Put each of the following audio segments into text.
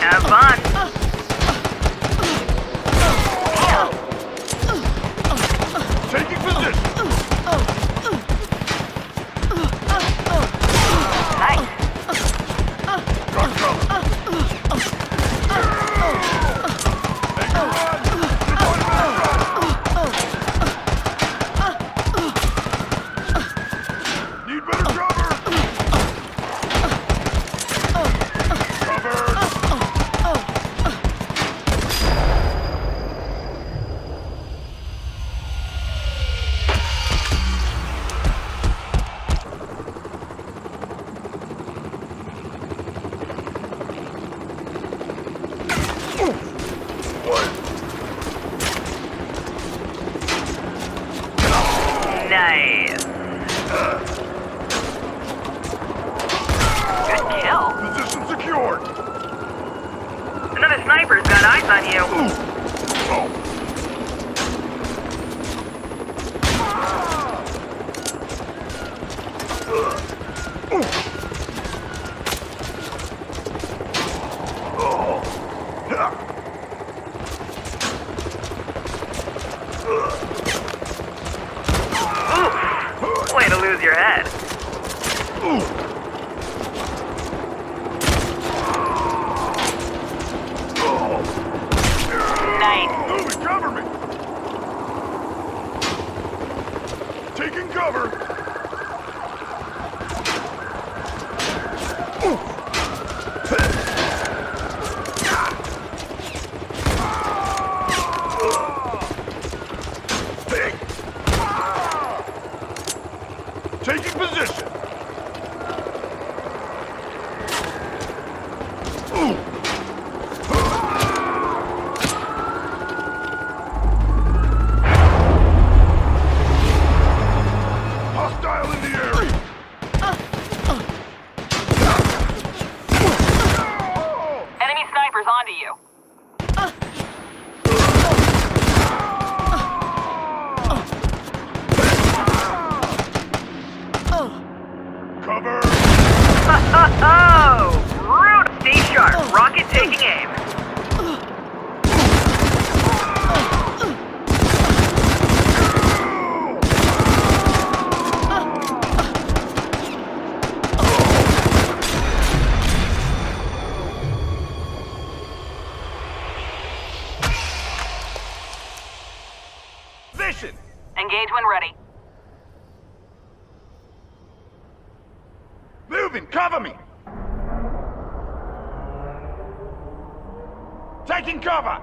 Have fun. Taking position. Nice. Got cover. Make a run. Need better cover. Cover. Nice. Good kill. Position secured. Another sniper's got eyes on you. Oh. Way to lose your head. Nice. Move it, cover me. Taking cover. Taking position. Hostile in the area. Enemy snipers onto you. Cover. Oh, rude. Stay sharp. Rocket taking aim. Position. Engage when ready. Moving, cover me. Taking cover.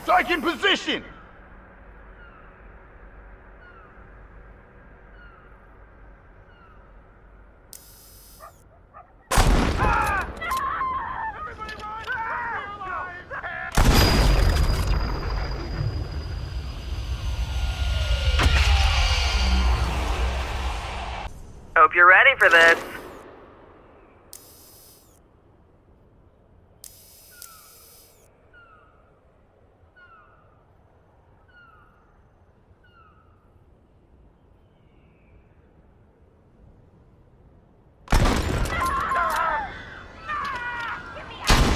Taking position. Hope you're ready for this.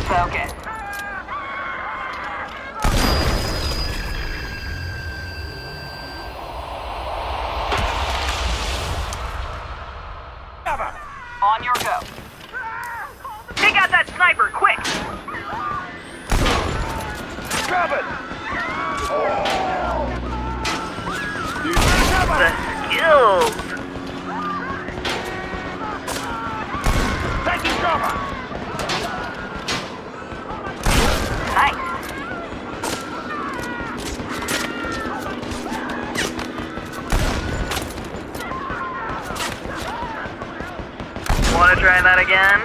Focus. On your go. Take out that sniper, quick! Covered. The skills! Taking cover. Nice. Wanna try that again?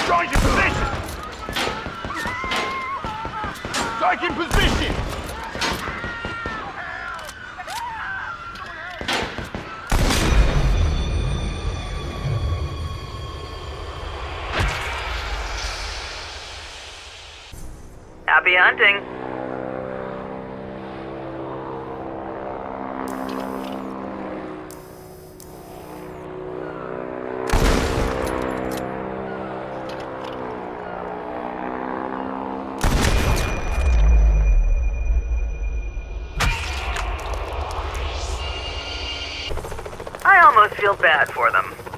Taking position. Taking position. Happy hunting. almost feel bad for them.